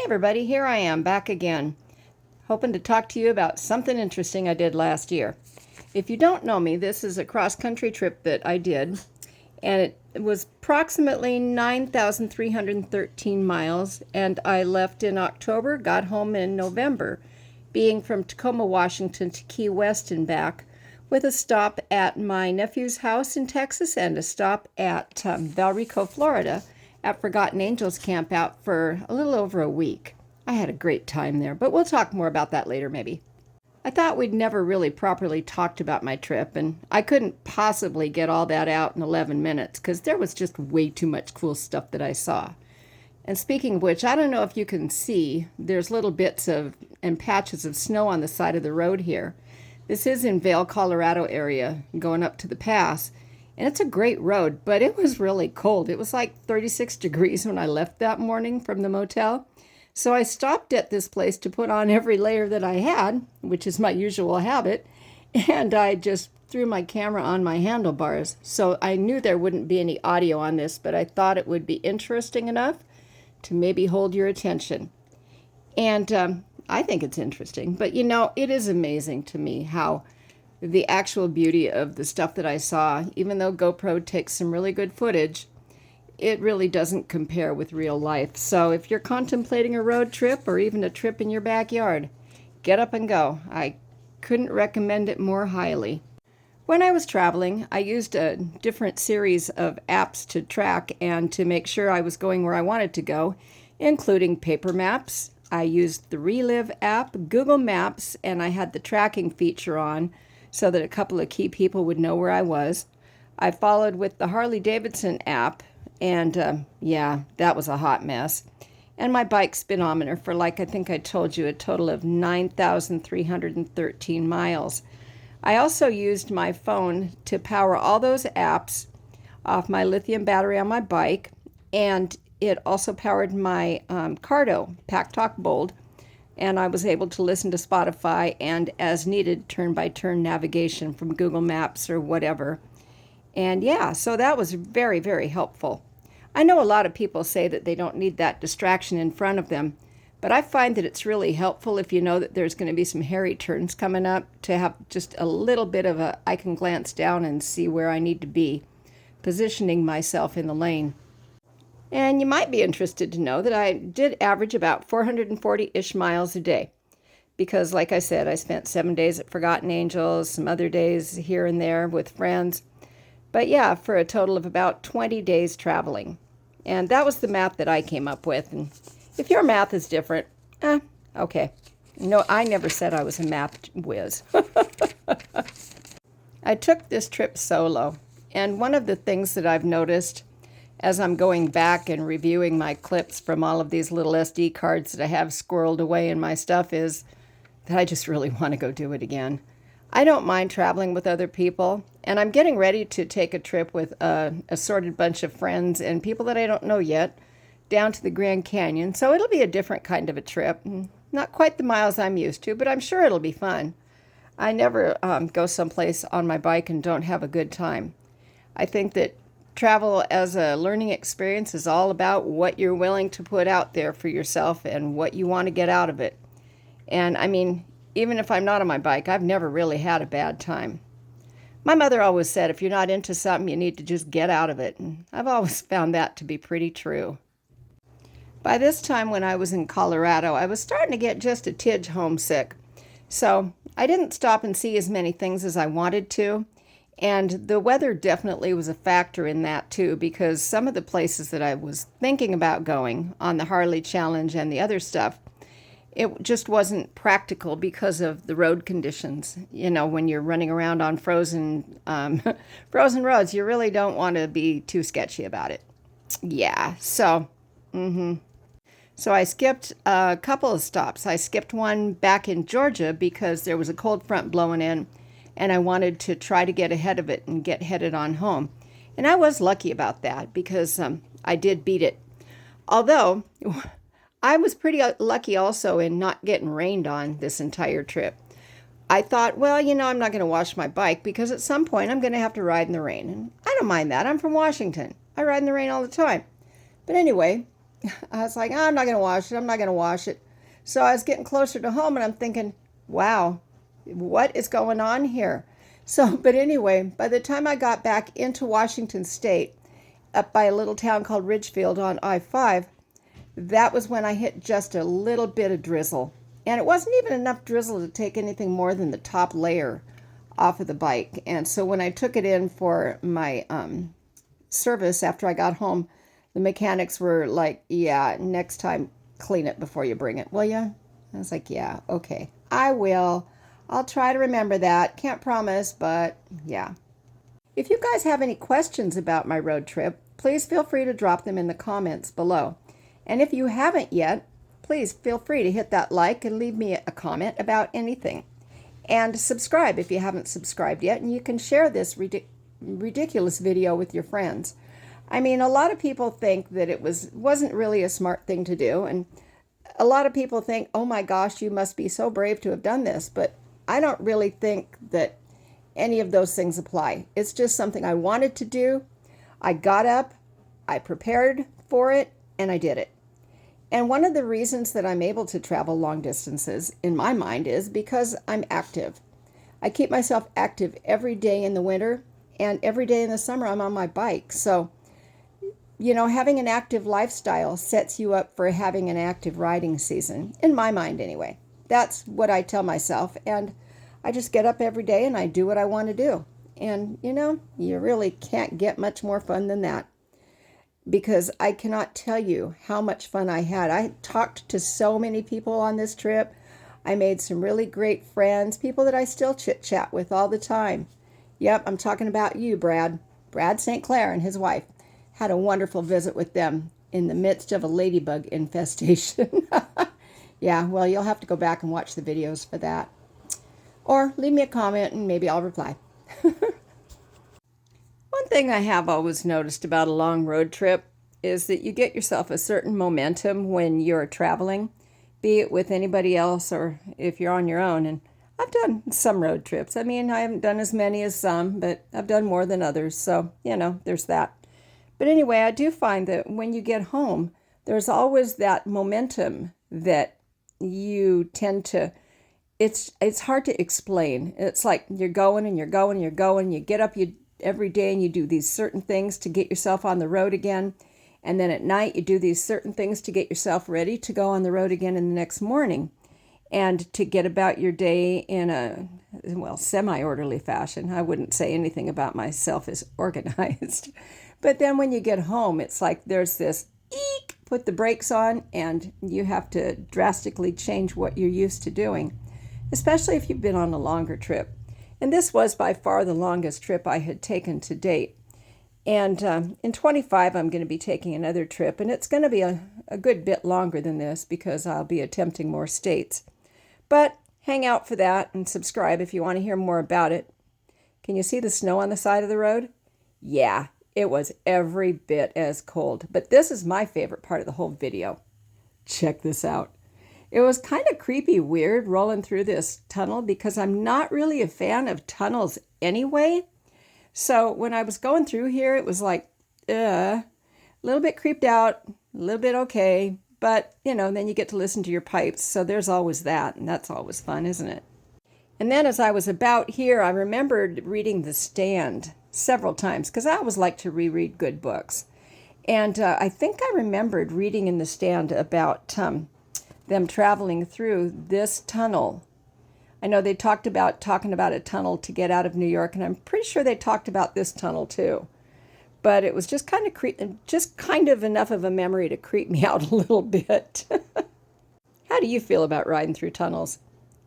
Hey everybody, here I am back again, hoping to talk to you about something interesting I did last year. If you don't know me, this is a cross-country trip that I did, and it was approximately 9,313 miles, and I left in October, got home in November, being from Tacoma, Washington to Key West and back, with a stop at my nephew's house in Texas and a stop at Valrico, Florida, at Forgotten Angels Camp out for a little over a week. I had a great time there, but we'll talk more about that later maybe. I thought we'd never really properly talked about my trip, and I couldn't possibly get all that out in 11 minutes because there was just way too much cool stuff that I saw. And speaking of which, I don't know if you can see, there's little bits of and patches of snow on the side of the road here. This is in Vail, Colorado area, going up to the pass. And it's a great road, but it was really cold. It was like 36 degrees when I left that morning from the motel. So I stopped at this place to put on every layer that I had, which is my usual habit, and I just threw my camera on my handlebars. So I knew there wouldn't be any audio on this, but I thought it would be interesting enough to maybe hold your attention. And I think it's interesting, but you know, it is amazing to me how the actual beauty of the stuff that I saw, even though GoPro takes some really good footage, it really doesn't compare with real life. So if you're contemplating a road trip or even a trip in your backyard, get up and go. I couldn't recommend it more highly. When I was traveling, I used a different series of apps to track and to make sure I was going where I wanted to go, including paper maps. I used the Relive app, Google Maps, and I had the tracking feature on, so that a couple of key people would know where I was. I followed with the Harley-Davidson app, and yeah, that was a hot mess. And my bike speedometer for, like I think I told you, a total of 9,313 miles. I also used my phone to power all those apps off my lithium battery on my bike, and it also powered my Cardo Pack Talk Bold, and I was able to listen to Spotify and, as needed, turn-by-turn navigation from Google Maps or whatever. And yeah, so that was very, very helpful. I know a lot of people say that they don't need that distraction in front of them, but I find that it's really helpful if you know that there's going to be some hairy turns coming up to have just a little bit of I can glance down and see where I need to be, positioning myself in the lane. And you might be interested to know that I did average about 440-ish miles a day because, like I said, I spent 7 days at Forgotten Angels, some other days here and there with friends. But yeah, for a total of about 20 days traveling. And that was the math that I came up with. And if your math is different, okay. No, I never said I was a math whiz. I took this trip solo. And one of the things that I've noticed as I'm going back and reviewing my clips from all of these little SD cards that I have squirreled away in my stuff is that I just really want to go do it again. I don't mind traveling with other people, and I'm getting ready to take a trip with an assorted bunch of friends and people that I don't know yet down to the Grand Canyon, so it'll be a different kind of a trip. Not quite the miles I'm used to, but I'm sure it'll be fun. I never go someplace on my bike and don't have a good time. I think that travel as a learning experience is all about what you're willing to put out there for yourself and what you want to get out of it. And I mean, even if I'm not on my bike, I've never really had a bad time. My mother always said, if you're not into something, you need to just get out of it. And I've always found that to be pretty true. By this time when I was in Colorado, I was starting to get just a tidge homesick. So I didn't stop and see as many things as I wanted to. And the weather definitely was a factor in that too, because some of the places that I was thinking about going on the Harley Challenge and the other stuff, it just wasn't practical because of the road conditions. You know, when you're running around on frozen roads, you really don't want to be too sketchy about it. Yeah, so I skipped a couple of stops. I skipped one back in Georgia because there was a cold front blowing in, and I wanted to try to get ahead of it and get headed on home. And I was lucky about that because I did beat it. Although, I was pretty lucky also in not getting rained on this entire trip. I thought, well, you know, I'm not going to wash my bike because at some point I'm going to have to ride in the rain. And I don't mind that. I'm from Washington. I ride in the rain all the time. But anyway, I was like, "Oh, I'm not going to wash it. I'm not going to wash it." So I was getting closer to home and I'm thinking, wow, what is going on here? So, but anyway, by the time I got back into Washington State, up by a little town called Ridgefield on I-5, that was when I hit just a little bit of drizzle. And it wasn't even enough drizzle to take anything more than the top layer off of the bike. And so when I took it in for my service after I got home, the mechanics were like, yeah, next time clean it before you bring it, will you? I was like, yeah, okay, I will. I'll try to remember that. Can't promise, but yeah. If you guys have any questions about my road trip, please feel free to drop them in the comments below. And if you haven't yet, please feel free to hit that like and leave me a comment about anything. And subscribe if you haven't subscribed yet, and you can share this ridiculous video with your friends. I mean, a lot of people think that it wasn't really a smart thing to do, and a lot of people think, oh my gosh, you must be so brave to have done this, but I don't really think that any of those things apply. It's just something I wanted to do. I got up, I prepared for it, and I did it. And one of the reasons that I'm able to travel long distances, in my mind, is because I'm active. I keep myself active every day in the winter, and every day in the summer I'm on my bike. So, you know, having an active lifestyle sets you up for having an active riding season, in my mind anyway. That's what I tell myself, and I just get up every day and I do what I want to do. And, you know, you really can't get much more fun than that, because I cannot tell you how much fun I had. I talked to so many people on this trip. I made some really great friends, people that I still chit-chat with all the time. Yep, I'm talking about you, Brad. Brad St. Clair and his wife. Had a wonderful visit with them in the midst of a ladybug infestation. Yeah, well, you'll have to go back and watch the videos for that. Or leave me a comment and maybe I'll reply. One thing I have always noticed about a long road trip is that you get yourself a certain momentum when you're traveling, be it with anybody else or if you're on your own. And I've done some road trips. I mean, I haven't done as many as some, but I've done more than others. So, you know, there's that. But anyway, I do find that when you get home, there's always that momentum that you tend to, it's hard to explain. It's like you're going and you're going and you're going. You get up every day and you do these certain things to get yourself on the road again. And then at night you do these certain things to get yourself ready to go on the road again in the next morning. And to get about your day in a, well, semi-orderly fashion. I wouldn't say anything about myself as organized. But then when you get home, it's like there's this eek, put the brakes on, and you have to drastically change what you're used to doing, especially if you've been on a longer trip. And this was by far the longest trip I had taken to date. And in 25, I'm going to be taking another trip, and it's going to be a good bit longer than this because I'll be attempting more states. But hang out for that and subscribe if you want to hear more about it. Can you see the snow on the side of the road? Yeah, it was every bit as cold. But this is my favorite part of the whole video. Check this out. It was kind of creepy weird rolling through this tunnel because I'm not really a fan of tunnels anyway. So when I was going through here, it was like, a little bit creeped out, a little bit okay. But, you know, then you get to listen to your pipes. So there's always that. And that's always fun, isn't it? And then as I was about here, I remembered reading The Stand several times because I always like to reread good books. And I think I remembered reading in The Stand about them traveling through this tunnel. I know they talking about a tunnel to get out of New York, and I'm pretty sure they talked about this tunnel too. But it was just kind of enough of a memory to creep me out a little bit. How do you feel about riding through tunnels?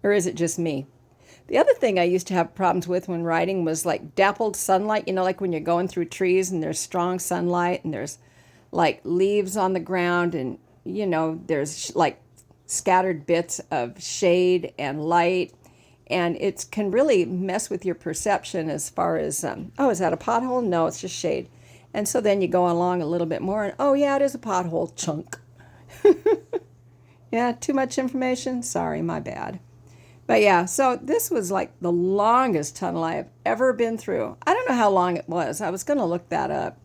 Or is it just me? The other thing I used to have problems with when riding was like dappled sunlight, you know, like when you're going through trees and there's strong sunlight and there's like leaves on the ground and, you know, there's like scattered bits of shade and light. And it can really mess with your perception as far as, oh, is that a pothole? No, it's just shade. And so then you go along a little bit more and, oh, yeah, it is a pothole chunk. Yeah, too much information? Sorry, my bad. But yeah, so this was like the longest tunnel I have ever been through. I don't know how long it was. I was going to look that up.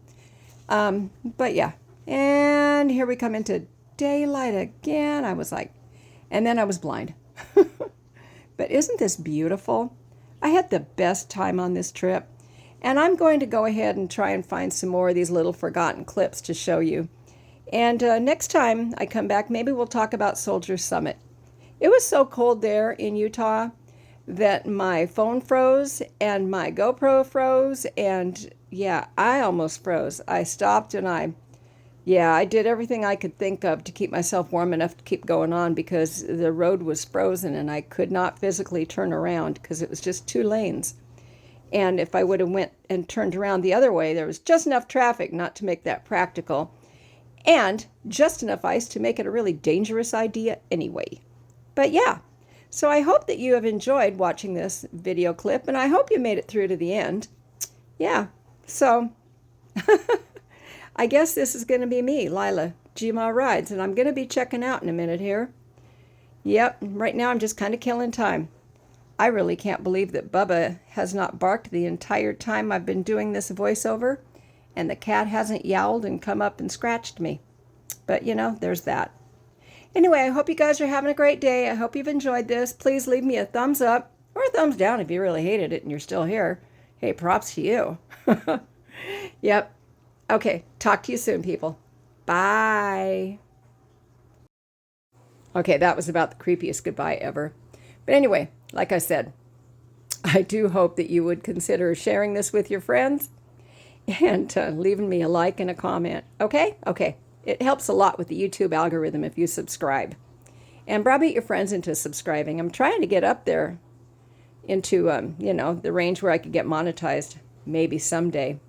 But yeah, And here we come into daylight again. I was like, and then I was blind. But isn't this beautiful? I had the best time on this trip. And I'm going to go ahead and try and find some more of these little forgotten clips to show you. And next time I come back, maybe we'll talk about Soldier Summit. It was so cold there in Utah that my phone froze and my GoPro froze. And yeah, I almost froze. I stopped and I did everything I could think of to keep myself warm enough to keep going on because the road was frozen and I could not physically turn around because it was just 2 lanes. And if I would have went and turned around the other way, there was just enough traffic not to make that practical and just enough ice to make it a really dangerous idea anyway. But yeah, so I hope that you have enjoyed watching this video clip and I hope you made it through to the end. Yeah, so I guess this is going to be me, Lila, Gma Rides, and I'm going to be checking out in a minute here. Yep, right now I'm just kind of killing time. I really can't believe that Bubba has not barked the entire time I've been doing this voiceover, and the cat hasn't yowled and come up and scratched me. But, you know, there's that. Anyway, I hope you guys are having a great day. I hope you've enjoyed this. Please leave me a thumbs up or a thumbs down if you really hated it and you're still here. Hey, props to you. Yep. Okay, talk to you soon, people. Bye. Okay, that was about the creepiest goodbye ever. But anyway, like I said, I do hope that you would consider sharing this with your friends and leaving me a like and a comment. Okay? Okay. It helps a lot with the YouTube algorithm if you subscribe. And browbeat your friends into subscribing. I'm trying to get up there into, you know, the range where I could get monetized maybe someday.